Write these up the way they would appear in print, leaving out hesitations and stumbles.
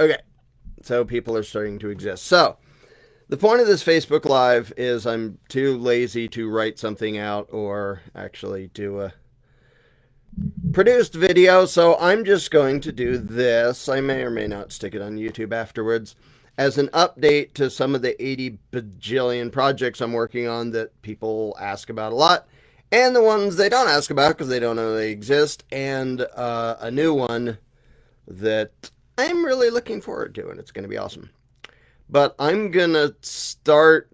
Okay, so people are starting to exist. So the point of this Facebook Live is I'm too lazy to write something out or actually do a produced video, so I'm just going to do this. I may or may not stick it on YouTube afterwards as an update to some of the 80 bajillion projects I'm working on that people ask about a lot, and the ones they don't ask about because they don't know they exist, and a new one that I'm really looking forward to, and it's going to be awesome. But I'm going to start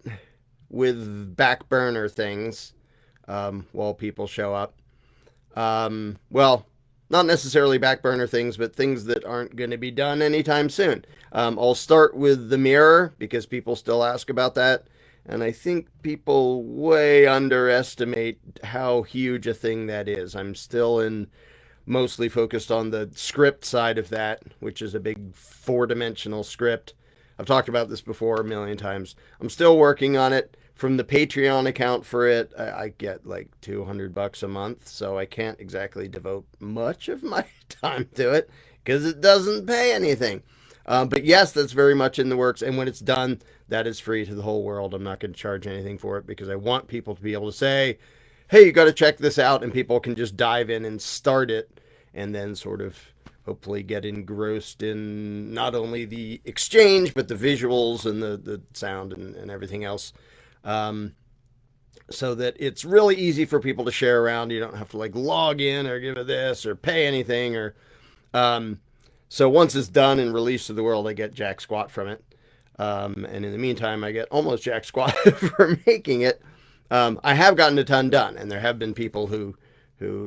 with backburner things while people show up. Well, not necessarily backburner things, but things that aren't going to be done anytime soon. I'll start with the mirror because people still ask about that. And I think people way underestimate how huge a thing that is. I'm still mostly focused on the script side of that, which is a big 4-dimensional script. I've talked about this before a million times. I'm still working on it. From the Patreon account for it, I get like $200 a month, so I can't exactly devote much of my time to it because it doesn't pay anything. But yes, that's very much in the works, and when it's done, that is free to the whole world. I'm not going to charge anything for it because I want people to be able to say, hey, you got to check this out, and people can just dive in and start it, and then sort of hopefully get engrossed in not only the exchange, but the visuals and the sound and everything else. So that it's really easy for people to share around. You don't have to like log in or give it this or pay anything or, so once it's done and released to the world, I get jack squat from it. And in the meantime, I get almost jack squat for making it. I have gotten a ton done, and there have been people who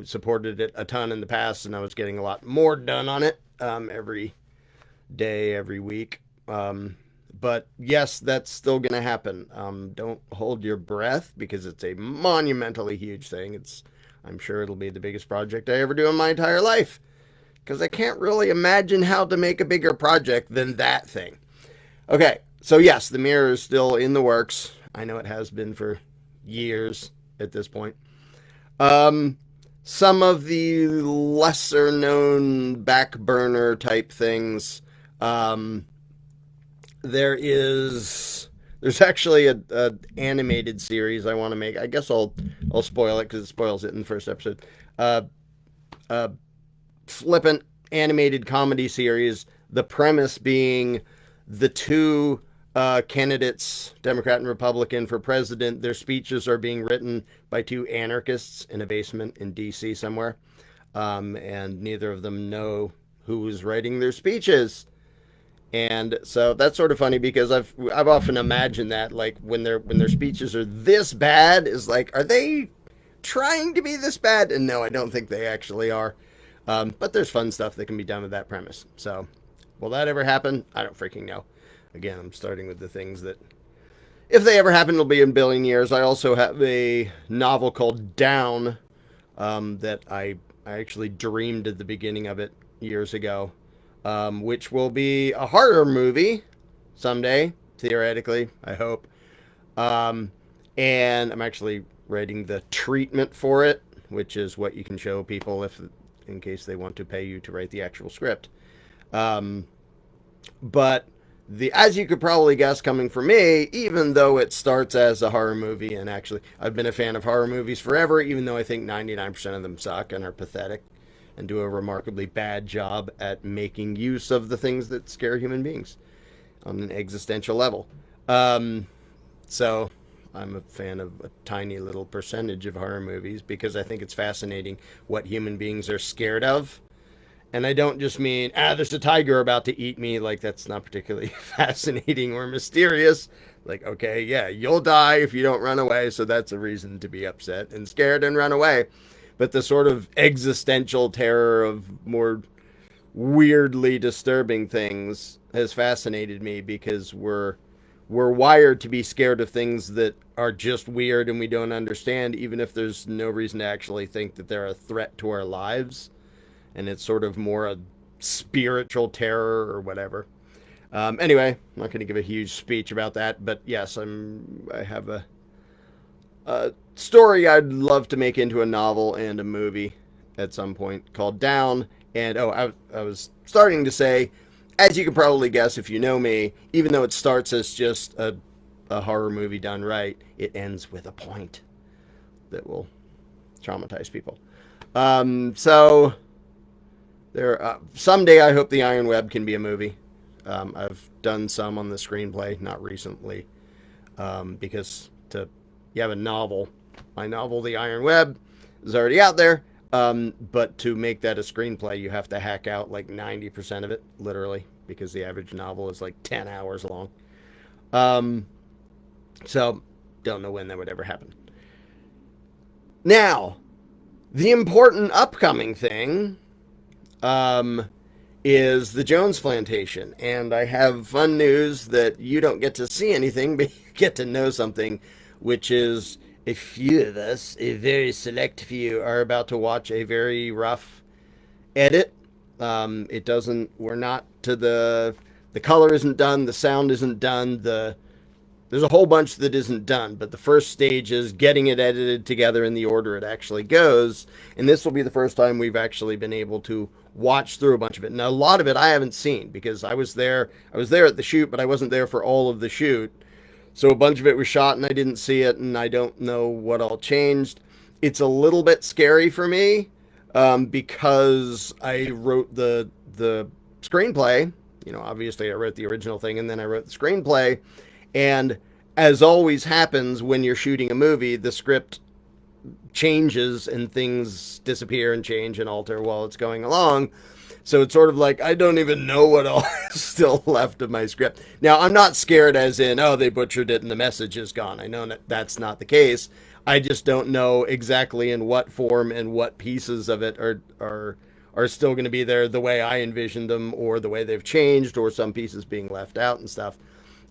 supported it a ton in the past, and I was getting a lot more done on it, every day, every week. But yes, that's still going to happen. Don't hold your breath because it's a monumentally huge thing. I'm sure it'll be the biggest project I ever do in my entire life because I can't really imagine how to make a bigger project than that thing. Okay, so yes, the mirror is still in the works. I know it has been for years at this point. Some of the lesser known back burner type things, there's actually a animated series I want to make. I guess I'll spoil it because it spoils it in the first episode. Flippant animated comedy series. The premise being the two candidates, Democrat and Republican, for president. Their speeches are being written by two anarchists in a basement in D.C. somewhere, and neither of them know who is writing their speeches. And so that's sort of funny because I've often imagined that, like, when their speeches are this bad, is like, are they trying to be this bad? And no, I don't think they actually are. But there's fun stuff that can be done with that premise. So will that ever happen? I don't freaking know. Again, I'm starting with the things that, if they ever happen, it'll be in a billion years. I also have a novel called Down, that I actually dreamed at the beginning of it years ago. Which will be a horror movie someday, theoretically, I hope. And I'm actually writing the treatment for it, which is what you can show people in case they want to pay you to write the actual script. But as you could probably guess, coming from me, even though it starts as a horror movie, and actually I've been a fan of horror movies forever, even though I think 99% of them suck and are pathetic and do a remarkably bad job at making use of the things that scare human beings on an existential level. So I'm a fan of a tiny little percentage of horror movies because I think it's fascinating what human beings are scared of. And I don't just mean, there's a tiger about to eat me. Like, that's not particularly fascinating or mysterious. Like, okay, yeah, you'll die if you don't run away. So that's a reason to be upset and scared and run away. But the sort of existential terror of more weirdly disturbing things has fascinated me because we're wired to be scared of things that are just weird and we don't understand, even if there's no reason to actually think that they're a threat to our lives. And it's sort of more a spiritual terror or whatever. Anyway, I'm not going to give a huge speech about that, but yes, I have a story I'd love to make into a novel and a movie at some point called Down. And I was starting to say, as you can probably guess if you know me, even though it starts as just a horror movie done right, it ends with a point that will traumatize people. So there, someday I hope the Iron Web can be a movie. I've done some on the screenplay, not recently, because you have a novel. My novel, The Iron Web, is already out there. But to make that a screenplay, you have to hack out like 90% of it, literally, because the average novel is like 10 hours long. So, don't know when that would ever happen. Now, the important upcoming thing is the Jones Plantation. And I have fun news that you don't get to see anything, but you get to know something, which is a few of us, a very select few, are about to watch a very rough edit. It doesn't, we're not to the color isn't done, the sound isn't done, there's a whole bunch that isn't done, but the first stage is getting it edited together in the order it actually goes. And this will be the first time we've actually been able to watch through a bunch of it. Now, a lot of it I haven't seen because I was there at the shoot, but I wasn't there for all of the shoot. So a bunch of it was shot and I didn't see it, and I don't know what all changed. It's a little bit scary for me because I wrote the screenplay. You know, obviously I wrote the original thing and then I wrote the screenplay. And as always happens when you're shooting a movie, the script changes and things disappear and change and alter while it's going along. So it's sort of like, I don't even know what all is still left of my script. Now, I'm not scared as in, oh, they butchered it and the message is gone. I know that's not the case. I just don't know exactly in what form and what pieces of it are still going to be there the way I envisioned them, or the way they've changed, or some pieces being left out and stuff.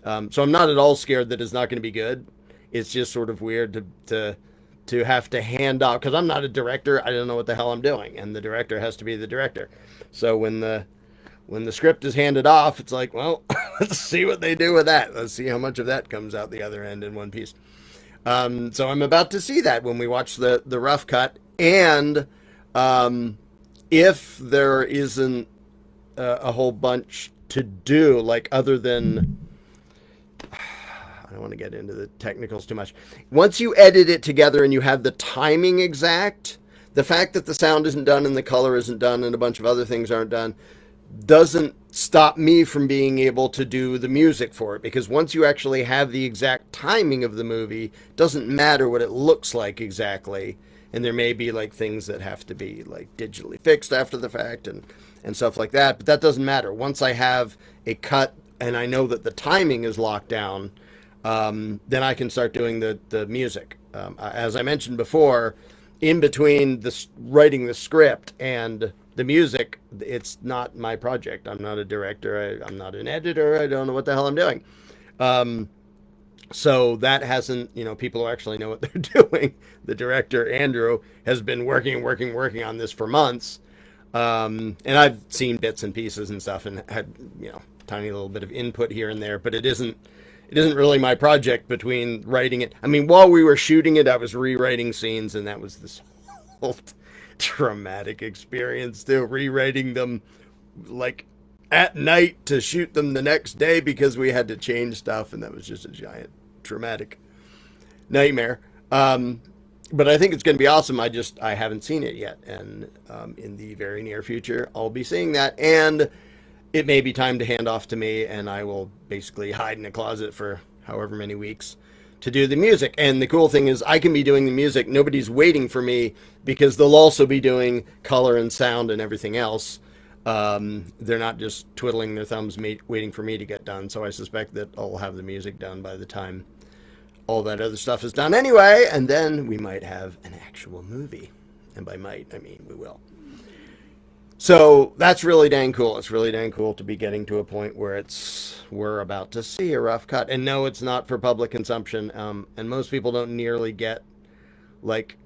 So I'm not at all scared that it's not going to be good. It's just sort of weird to have to hand off, because I'm not a director. I don't know what the hell I'm doing, and the director has to be the director. So when the script is handed off, it's like, well, let's see what they do with that. Let's see how much of that comes out the other end in one piece. So I'm about to see that when we watch the rough cut, and if there isn't a whole bunch to do, like other than, I don't want to get into the technicals too much. Once you edit it together and you have the timing exact, the fact that the sound isn't done and the color isn't done and a bunch of other things aren't done doesn't stop me from being able to do the music for it. Because once you actually have the exact timing of the movie, it doesn't matter what it looks like exactly. And there may be like things that have to be like digitally fixed after the fact and stuff like that. But that doesn't matter. Once I have a cut and I know that the timing is locked down, then I can start doing the music. As I mentioned before, in between writing the script and the music, it's not my project. I'm not a director. I'm not an editor. I don't know what the hell I'm doing. So that hasn't, people who actually know what they're doing. The director, Andrew, has been working on this for months. And I've seen bits and pieces and stuff and had, tiny little bit of input here and there, but it isn't really my project between writing it. I mean, while we were shooting it, I was rewriting scenes, and that was this whole traumatic experience too, rewriting them like at night to shoot them the next day because we had to change stuff, and that was just a giant traumatic nightmare. But I think it's going to be awesome. I haven't seen it yet, and in the very near future, I'll be seeing that, and it may be time to hand off to me, and I will basically hide in a closet for however many weeks to do the music. And the cool thing is I can be doing the music. Nobody's waiting for me because they'll also be doing color and sound and everything else. They're not just twiddling their thumbs waiting for me to get done. So I suspect that I'll have the music done by the time all that other stuff is done anyway. And then we might have an actual movie. And by might, I mean we will. So that's really dang cool. It's really dang cool to be getting to a point where we're about to see a rough cut. And no, it's not for public consumption. And most people don't nearly get, like,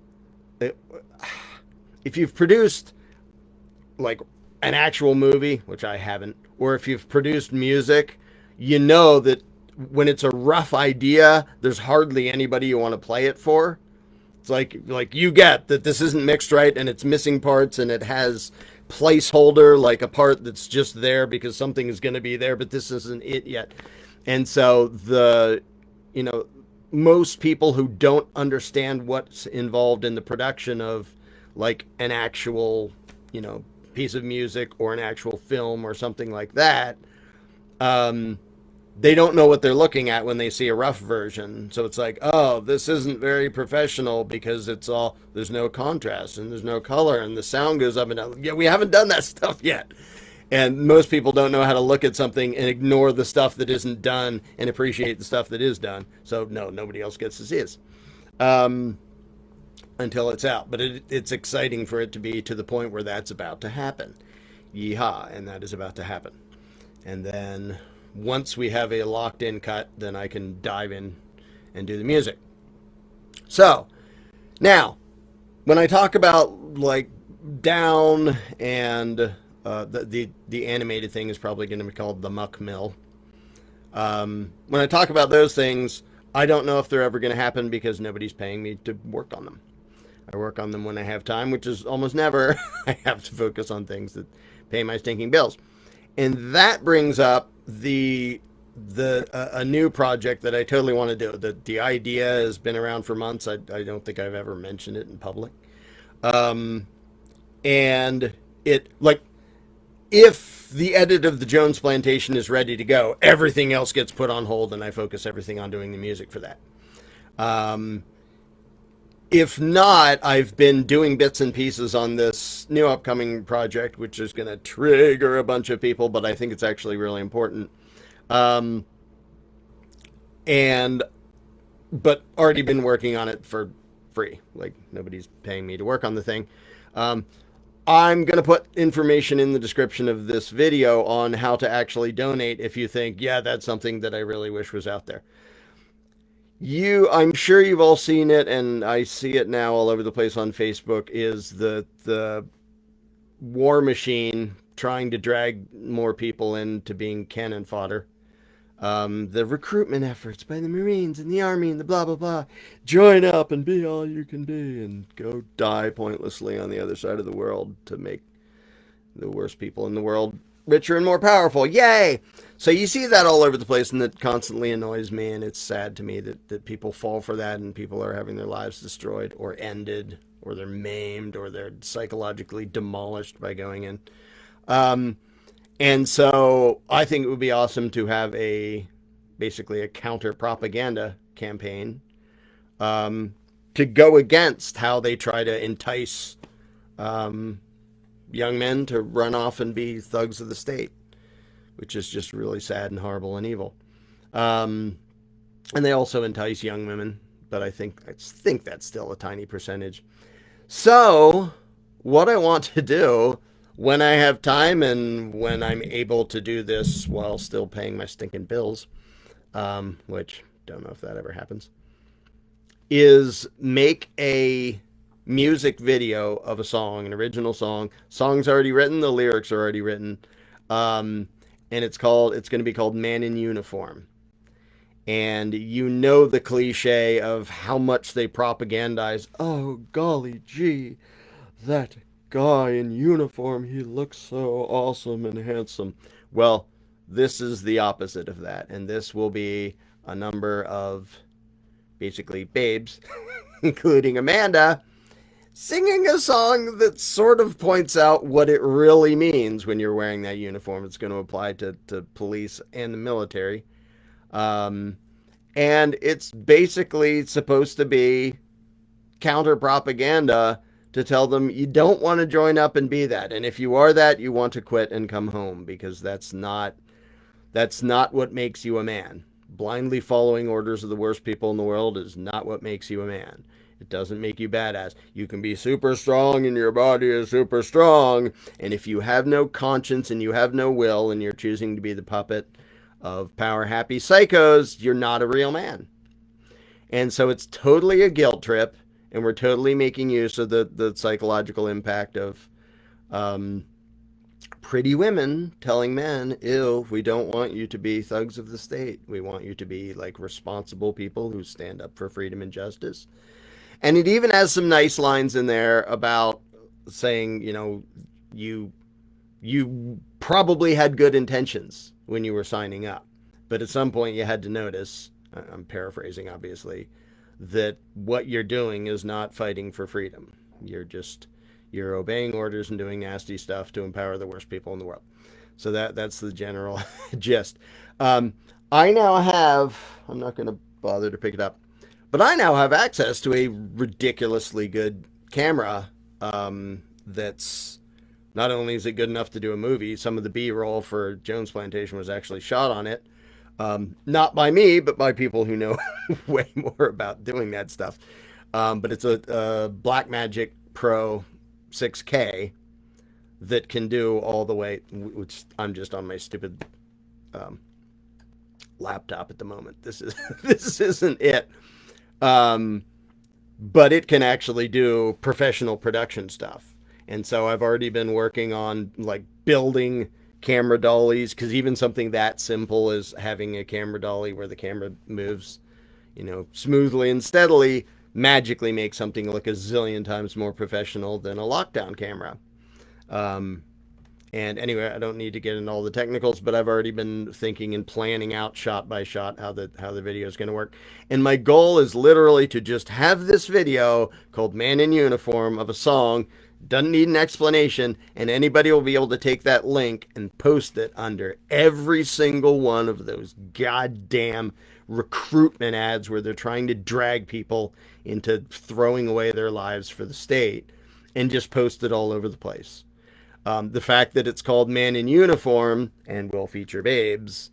if you've produced, like, an actual movie, which I haven't, or if you've produced music, you know that when it's a rough idea, there's hardly anybody you want to play it for. It's like you get that this isn't mixed right and it's missing parts and it has placeholder, like a part that's just there because something is going to be there, but this isn't it yet. And so you know, most people who don't understand what's involved in the production of like an actual, you know, piece of music or an actual film or something like that, um, they don't know what they're looking at when they see a rough version. So it's like, oh, this isn't very professional because there's no contrast and there's no color and the sound goes up and down. Yeah, we haven't done that stuff yet. And most people don't know how to look at something and ignore the stuff that isn't done and appreciate the stuff that is done. So no, nobody else gets to see it until it's out. But it's exciting for it to be to the point where that's about to happen. Yeehaw, and that is about to happen. And then once we have a locked in cut, then I can dive in and do the music. So now, when I talk about like down and the animated thing is probably going to be called the muck mill. When I talk about those things, I don't know if they're ever going to happen because nobody's paying me to work on them. I work on them when I have time, which is almost never. I have to focus on things that pay my stinking bills. And that brings up a new project that I totally want to do. The idea has been around for months. I don't think I've ever mentioned it in public. And it, like, if the edit of the Jones Plantation is ready to go, everything else gets put on hold and I focus everything on doing the music for that. If not, I've been doing bits and pieces on this new upcoming project, which is going to trigger a bunch of people, but I think it's actually really important. But already been working on it for free. Like, nobody's paying me to work on the thing. I'm going to put information in the description of this video on how to actually donate if you think, yeah, that's something that I really wish was out there. I'm sure you've all seen it, and I see it now all over the place on Facebook, is the war machine trying to drag more people into being cannon fodder. The recruitment efforts by the Marines and the Army and the blah, blah, blah. Join up and be all you can be and go die pointlessly on the other side of the world to make the worst people in the world richer and more powerful. Yay! So you see that all over the place, and that constantly annoys me, and it's sad to me that people fall for that and people are having their lives destroyed or ended, or they're maimed, or they're psychologically demolished by going in. And so I think it would be awesome to have basically a counter propaganda campaign to go against how they try to entice young men to run off and be thugs of the state, which is just really sad and horrible and evil. And they also entice young women, but I think that's still a tiny percentage. So what I want to do when I have time and when I'm able to do this while still paying my stinking bills, which don't know if that ever happens, is make a music video of a song, an original song. Song's already written, the lyrics are already written, and it's going to be called Man in Uniform. And you know the cliche of how much they propagandize, oh golly gee, that guy in uniform, he looks so awesome and handsome. Well, this is the opposite of that, and this will be a number of basically babes, including Amanda, singing a song that sort of points out what it really means when you're wearing that uniform. It's going to apply to police and the military. And it's basically supposed to be counter propaganda to tell them you don't want to join up and be that. And if you are that, you want to quit and come home, because that's not what makes you a man. Blindly following orders of the worst people in the world is not what makes you a man. It doesn't make you badass. You can be super strong and your body is super strong. And if you have no conscience and you have no will and you're choosing to be the puppet of power-happy psychos, you're not a real man. And so it's totally a guilt trip, and we're totally making use of the psychological impact of pretty women telling men, ew, we don't want you to be thugs of the state. We want you to be like responsible people who stand up for freedom and justice. And it even has some nice lines in there about saying, you probably had good intentions when you were signing up, but at some point you had to notice, I'm paraphrasing obviously, that what you're doing is not fighting for freedom. You're obeying orders and doing nasty stuff to empower the worst people in the world. So that's the general gist. I now have, I'm not going to bother to pick it up, but I now have access to a ridiculously good camera, that's not only is it good enough to do a movie, some of the B-roll for Jones Plantation was actually shot on it. Not by me, but by people who know way more about doing that stuff. But it's a Blackmagic Pro 6K that can do all the way, which I'm just on my stupid laptop at the moment. This isn't it. But it can actually do professional production stuff. And so I've already been working on like building camera dollies, because even something that simple as having a camera dolly where the camera moves, smoothly and steadily magically makes something look a zillion times more professional than a lockdown camera. And anyway, I don't need to get into all the technicals, but I've already been thinking and planning out shot by shot how the video is going to work. And my goal is literally to just have this video called Man in Uniform of a song, doesn't need an explanation, and anybody will be able to take that link and post it under every single one of those goddamn recruitment ads where they're trying to drag people into throwing away their lives for the state, and just post it all over the place. The fact that it's called Man in Uniform and will feature babes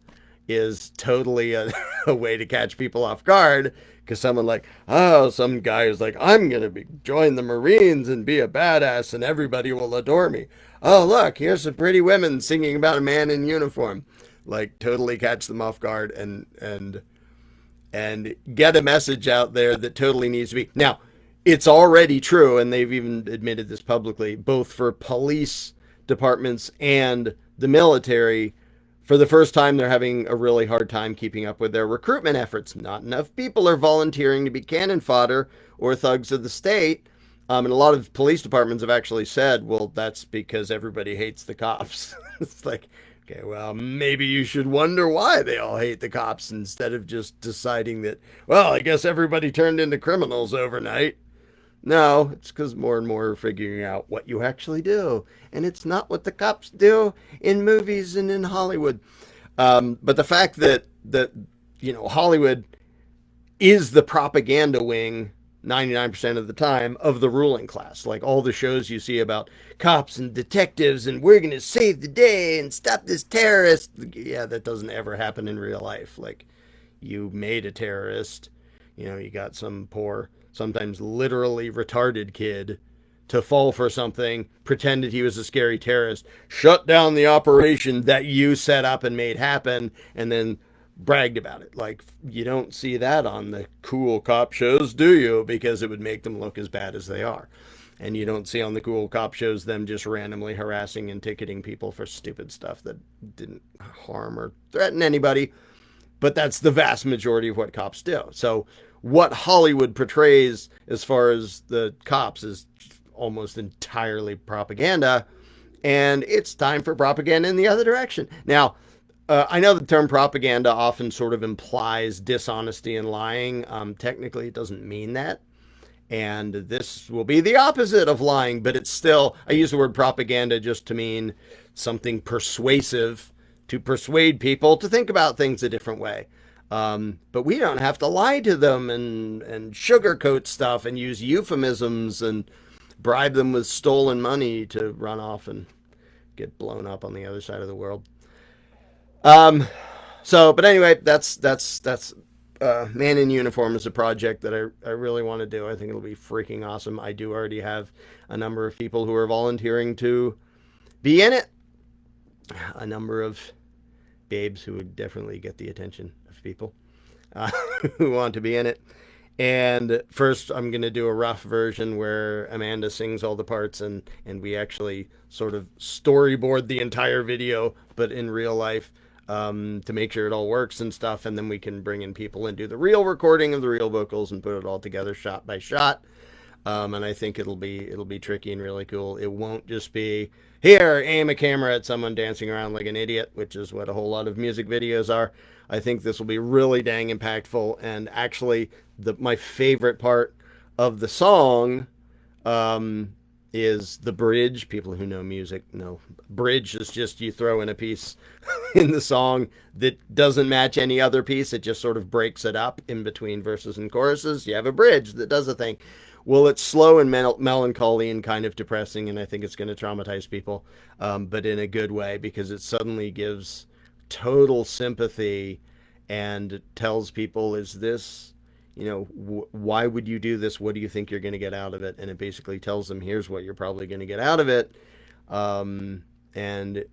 is totally a way to catch people off guard, because some guy who's like, I'm going to join the Marines and be a badass and everybody will adore me. Oh, look, here's some pretty women singing about a man in uniform. Like, totally catch them off guard and get a message out there that totally needs to be. Now, it's already true, and they've even admitted this publicly, both for police departments and the military. For the first time, they're having a really hard time keeping up with their recruitment efforts. Not enough people are volunteering to be cannon fodder or thugs of the state. And a lot of police departments have actually said, well, that's because everybody hates the cops. It's like, okay, well, maybe you should wonder why they all hate the cops instead of just deciding that, well, I guess everybody turned into criminals overnight. No, it's because more and more are figuring out what you actually do. And it's not what the cops do in movies and in Hollywood. But the fact that Hollywood is the propaganda wing 99% of the time of the ruling class. Like all the shows you see about cops and detectives and we're going to save the day and stop this terrorist. Yeah, that doesn't ever happen in real life. Like, you made a terrorist, you got some poor, sometimes literally retarded kid to fall for something, pretended he was a scary terrorist, shut down the operation that you set up and made happen, and then bragged about it. Like, you don't see that on the cool cop shows, do you? Because it would make them look as bad as they are. And you don't see on the cool cop shows them just randomly harassing and ticketing people for stupid stuff that didn't harm or threaten anybody. But that's the vast majority of what cops do. So what Hollywood portrays as far as the cops is almost entirely propaganda, and it's time for propaganda in the other direction. Now, I know the term propaganda often sort of implies dishonesty and lying. Technically, it doesn't mean that. And this will be the opposite of lying, but it's still, I use the word propaganda just to mean something persuasive, to persuade people to think about things a different way. But we don't have to lie to them and sugarcoat stuff and use euphemisms and bribe them with stolen money to run off and get blown up on the other side of the world. But anyway, that's Man in Uniform is a project that I really want to do. I think it'll be freaking awesome. I do already have a number of people who are volunteering to be in it. A number of babes who would definitely get the attention of people who want to be in it. And first, I'm going to do a rough version where Amanda sings all the parts and we actually sort of storyboard the entire video, but in real life, to make sure it all works and stuff. And then we can bring in people and do the real recording of the real vocals and put it all together shot by shot. And I think it'll be tricky and really cool. It won't just be here, aim a camera at someone dancing around like an idiot, which is what a whole lot of music videos are. I think this will be really dang impactful. And actually, my favorite part of the song um, is the bridge. People who know music know bridge is just you throw in a piece in the song that doesn't match any other piece. It just sort of breaks it up in between verses and choruses. You have a bridge that does a thing. Well, it's slow and melancholy and kind of depressing, and I think it's going to traumatize people, but in a good way because it suddenly gives total sympathy and tells people, is this, why would you do this? What do you think you're going to get out of it? And it basically tells them, here's what you're probably going to get out of it. And it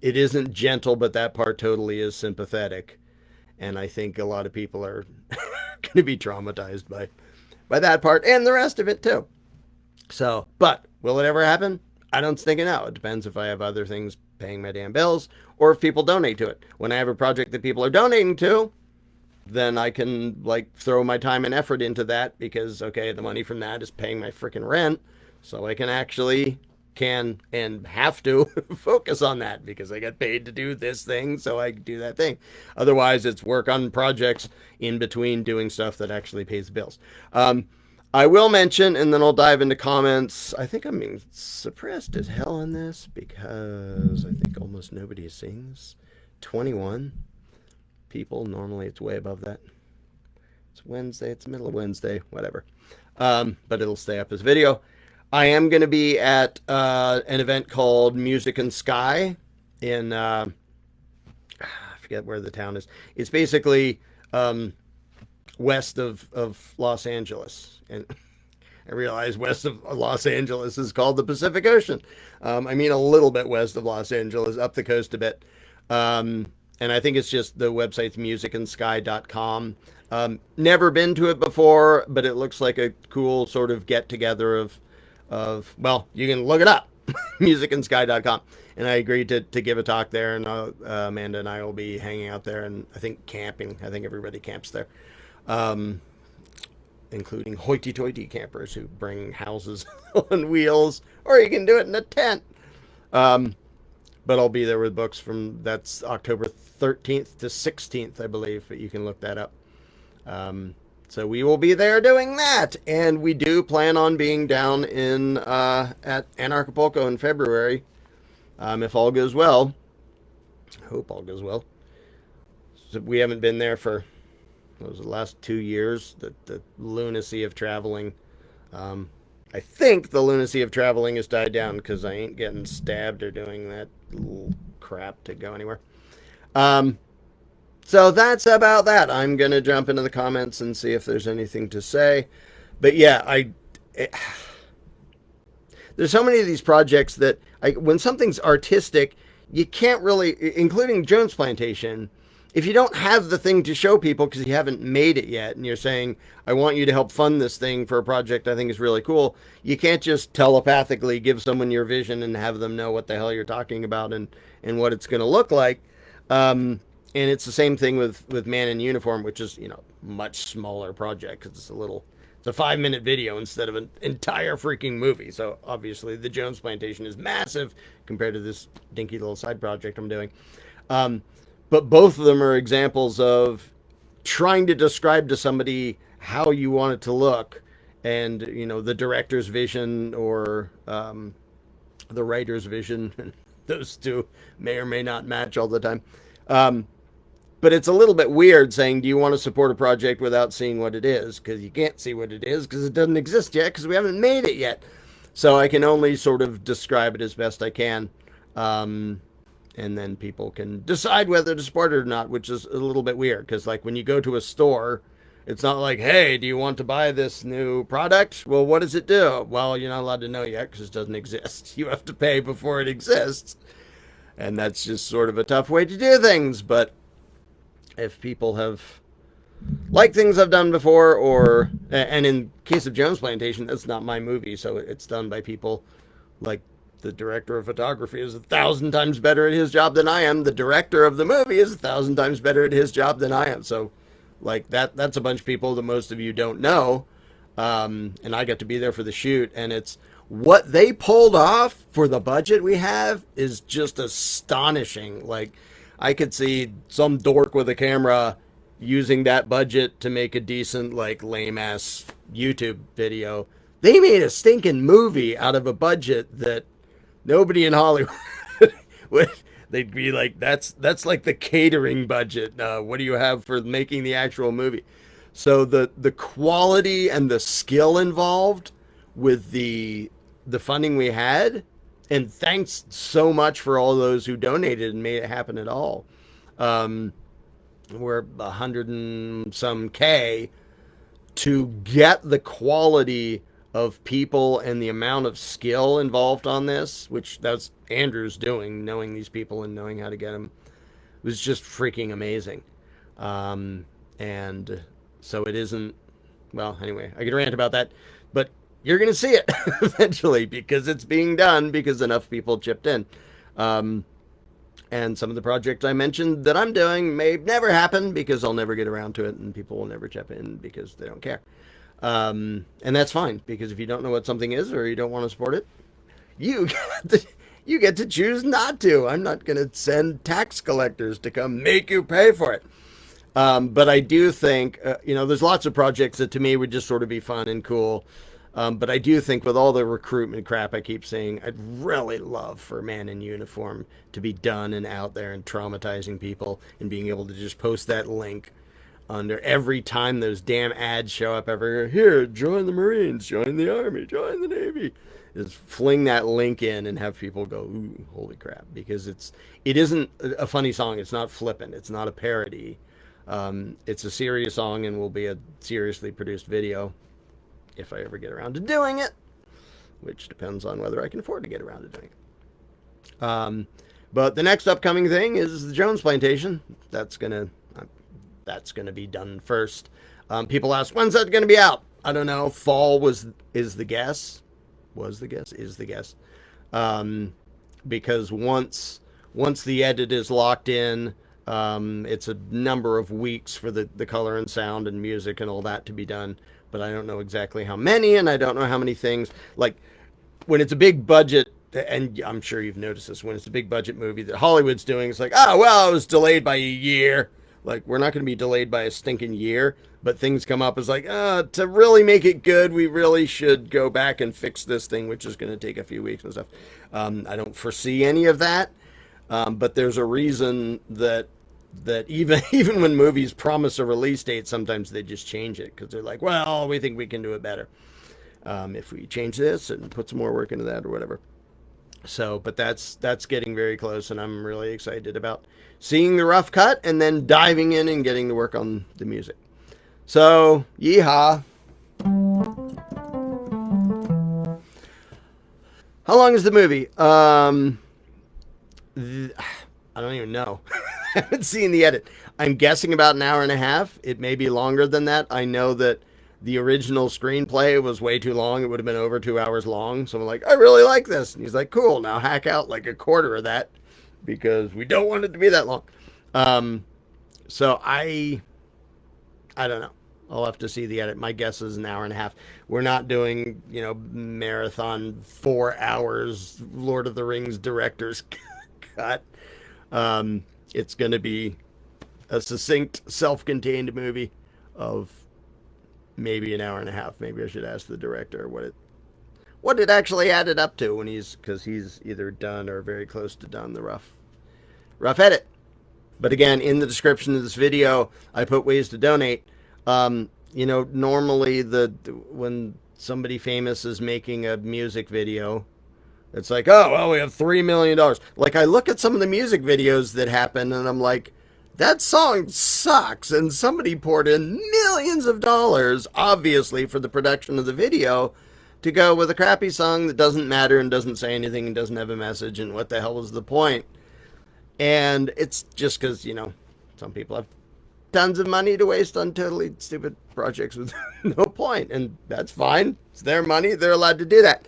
isn't gentle, but that part totally is sympathetic. And I think a lot of people are going to be traumatized by that part and the rest of it too. So, but will it ever happen? I don't think it now. It depends if I have other things paying my damn bills or if people donate to it. When I have a project that people are donating to, then I can like throw my time and effort into that because, okay, the money from that is paying my freaking rent. So I can actually can and have to focus on that because I get paid to do this thing, so I do that thing. Otherwise, it's work on projects in between doing stuff that actually pays the bills. I will mention, and then I'll dive into comments. I think I'm being suppressed as hell on this because I think almost nobody is seeing this. 21 people. Normally, it's way above that. It's Wednesday. It's the middle of Wednesday. Whatever. But it'll stay up as video. I am going to be at an event called Music and Sky in, I forget where the town is. It's basically west of Los Angeles. And I realize west of Los Angeles is called the Pacific Ocean. I mean, a little bit west of Los Angeles, up the coast a bit. And I think it's just the website's musicandsky.com. Never been to it before, but it looks like a cool sort of get together of well, you can look it up, musicandsky.com. And I agreed to give a talk there, and Amanda and I will be hanging out there, and I think camping. I think everybody camps there, including hoity-toity campers who bring houses on wheels, or you can do it in a tent. But I'll be there with books that's October 13th to 16th, I believe, but you can look that up. So we will be there doing that, and we do plan on being down in at Anarchapulco in February, if all goes well. I hope all goes well. So we haven't been there for what was the last 2 years. The lunacy of traveling. I think the lunacy of traveling has died down because I ain't getting stabbed or doing that little crap to go anywhere. So that's about that. I'm going to jump into the comments and see if there's anything to say. But yeah, there's so many of these projects that when something's artistic, you can't really, including Jones Plantation, if you don't have the thing to show people because you haven't made it yet and you're saying, I want you to help fund this thing for a project I think is really cool, you can't just telepathically give someone your vision and have them know what the hell you're talking about and what it's going to look like. And it's the same thing with Man in Uniform, which is, much smaller project because it's a 5-minute video instead of an entire freaking movie. So obviously the Jones Plantation is massive compared to this dinky little side project I'm doing. But both of them are examples of trying to describe to somebody how you want it to look and, the director's vision or the writer's vision. Those two may or may not match all the time. But it's a little bit weird saying, do you want to support a project without seeing what it is? Because you can't see what it is because it doesn't exist yet because we haven't made it yet. So I can only sort of describe it as best I can. And then people can decide whether to support it or not, which is a little bit weird. Because like when you go to a store, it's not like, hey, do you want to buy this new product? Well, what does it do? Well, you're not allowed to know yet because it doesn't exist. You have to pay before it exists. And that's just sort of a tough way to do things. But if people have liked things I've done before, and in case of Jones Plantation, that's not my movie, so it's done by people like the director of photography is 1,000 times better at his job than I am. The director of the movie is 1,000 times better at his job than I am. So, like that's a bunch of people that most of you don't know. And I got to be there for the shoot, and it's what they pulled off for the budget we have is just astonishing. Like, I could see some dork with a camera using that budget to make a decent, like, lame ass YouTube video. They made a stinking movie out of a budget that nobody in Hollywood would. They'd be like, that's like the catering budget. What do you have for making the actual movie? So the quality and the skill involved with the funding we had, and thanks so much for all those who donated and made it happen at all. We're 100 and some K to get the quality of people and the amount of skill involved on this, which that's Andrew's doing, knowing these people and knowing how to get them, was just freaking amazing. And so it isn't, well, anyway, I could rant about that, but you're going to see it eventually because it's being done because enough people chipped in. And some of the projects I mentioned that I'm doing may never happen because I'll never get around to it and people will never chip in because they don't care. And that's fine, because if you don't know what something is or you don't want to support it, you get to choose not to. I'm not going to send tax collectors to come make you pay for it. But I do think, there's lots of projects that to me would just sort of be fun and cool. But I do think with all the recruitment crap I keep saying, I'd really love for Man in Uniform to be done and out there and traumatizing people and being able to just post that link under every time those damn ads show up everywhere. Here, join the Marines, join the Army, join the Navy. Is fling that link in and have people go, ooh, holy crap. Because it isn't a funny song. It's not flippant. It's not a parody. It's a serious song and will be a seriously produced video if I ever get around to doing it, which depends on whether I can afford to get around to doing it. But the next upcoming thing is the Jones Plantation. That's gonna be done first. People ask, when's that gonna be out? I don't know. Fall is the guess. Because once the edit is locked in, it's a number of weeks for the color and sound and music and all that to be done. But I don't know exactly how many, and I don't know how many things. Like, when it's a big budget, and I'm sure you've noticed this, when it's a big budget movie that Hollywood's doing, it's like, oh, well, it was delayed by a year. Like, we're not going to be delayed by a stinking year, but things come up as like, to really make it good, we really should go back and fix this thing, which is going to take a few weeks and stuff. I don't foresee any of that, but there's a reason that even when movies promise a release date, sometimes they just change it because they're like, well, we think we can do it better if we change this and put some more work into that or whatever. So, but that's getting very close, and I'm really excited about seeing the rough cut and then diving in and getting to work on the music. So, yeehaw. How long is the movie? I don't even know. I haven't seen the edit. I'm guessing about an hour and a half. It may be longer than that. I know that the original screenplay was way too long. It would have been over 2 hours long. So I'm like, I really like this. And he's like, cool. Now hack out like a quarter of that because we don't want it to be that long. So I don't know. I'll have to see the edit. My guess is an hour and a half. We're not doing, marathon 4 hours Lord of the Rings director's cut. It's going to be a succinct, self-contained movie of maybe an hour and a half. Maybe I should ask the director what it actually added up to because he's either done or very close to done the rough edit. But again, in the description of this video, I put ways to donate. Normally when somebody famous is making a music video, it's like, oh, well, we have $3 million. Like, I look at some of the music videos that happen, and I'm like, that song sucks. And somebody poured in millions of dollars, obviously, for the production of the video to go with a crappy song that doesn't matter and doesn't say anything and doesn't have a message. And what the hell was the point? And it's just because, some people have tons of money to waste on totally stupid projects with no point. And that's fine. It's their money. They're allowed to do that.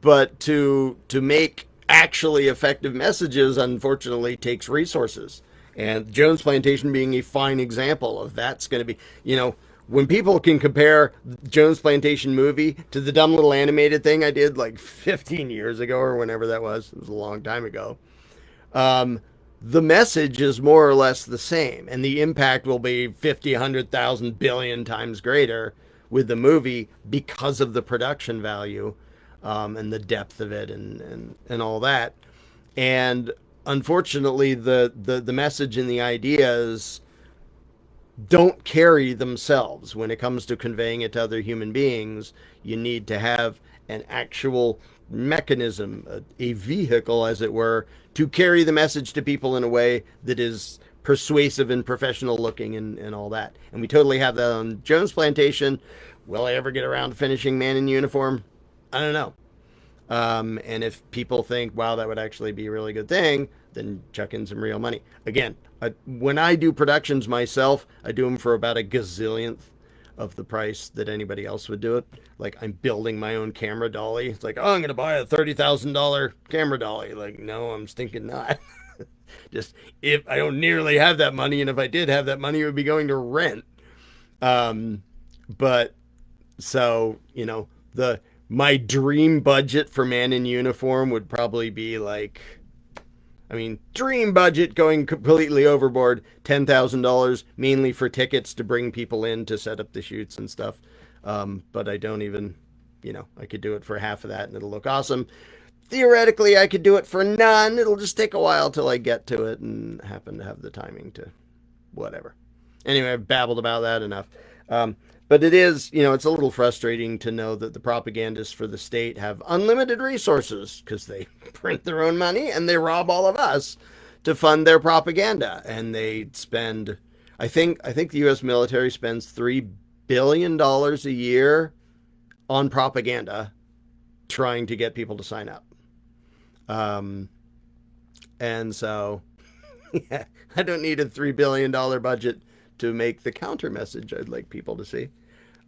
But to make actually effective messages, unfortunately, takes resources. And Jones Plantation being a fine example of that's going to be, when people can compare Jones Plantation movie to the dumb little animated thing I did like 15 years ago or whenever that was, it was a long time ago. The message is more or less the same, and the impact will be 50, 100,000 billion times greater with the movie because of the production value and the depth of it and all that. And unfortunately, the message and the ideas don't carry themselves when it comes to conveying it to other human beings. You need to have an actual mechanism, a vehicle, as it were, to carry the message to people in a way that is persuasive and professional looking and all that. And we totally have that on Jones Plantation. Will I ever get around to finishing Man in Uniform? I don't know. And if people think, wow, that would actually be a really good thing, then chuck in some real money. Again, when I do productions myself, I do them for about a gazillionth of the price that anybody else would do it. Like, I'm building my own camera dolly. It's like, oh, I'm going to buy a $30,000 camera dolly. Like, no, I'm stinking not. Just, if I don't nearly have that money, and if I did have that money, it would be going to rent. But, so, you know, my dream budget for Man in Uniform would probably be like, I mean, dream budget going completely overboard, $10,000, mainly for tickets to bring people in to set up the shoots and stuff. But I don't even, you know, I could do it for half of that and it'll look awesome. Theoretically, I could do it for none. It'll just take a while till I get to it and happen to have the timing to whatever. Anyway, I've babbled about that enough. But it is, you know, it's a little frustrating to know that the propagandists for the state have unlimited resources because they print their own money and they rob all of us to fund their propaganda. And they spend, I think the U.S. military spends $3 billion a year on propaganda trying to get people to sign up. And so, yeah, I don't need a $3 billion budget to make the counter message I'd like people to see.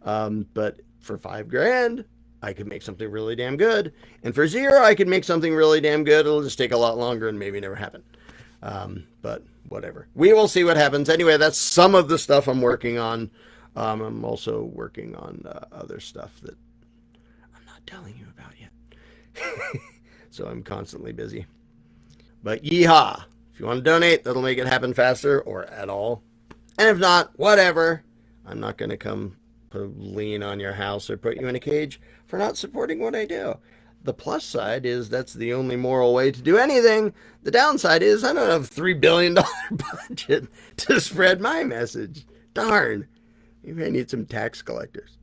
But for $5,000, I could make something really damn good. And for $0, I could make something really damn good. It'll just take a lot longer and maybe never happen. But whatever. We will see what happens. Anyway, that's some of the stuff I'm working on. I'm also working on other stuff that I'm not telling you about yet. So I'm constantly busy. But yeehaw. If you want to donate, that'll make it happen faster or at all. And if not, whatever. I'm not going to come put a lien on your house or put you in a cage for not supporting what I do. The plus side is that's the only moral way to do anything. The downside is I don't have a $3 billion budget to spread my message. Darn. Maybe I need some tax collectors.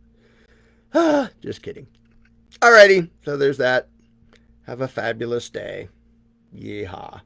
Just kidding. Alrighty, so there's that. Have a fabulous day. Yeehaw.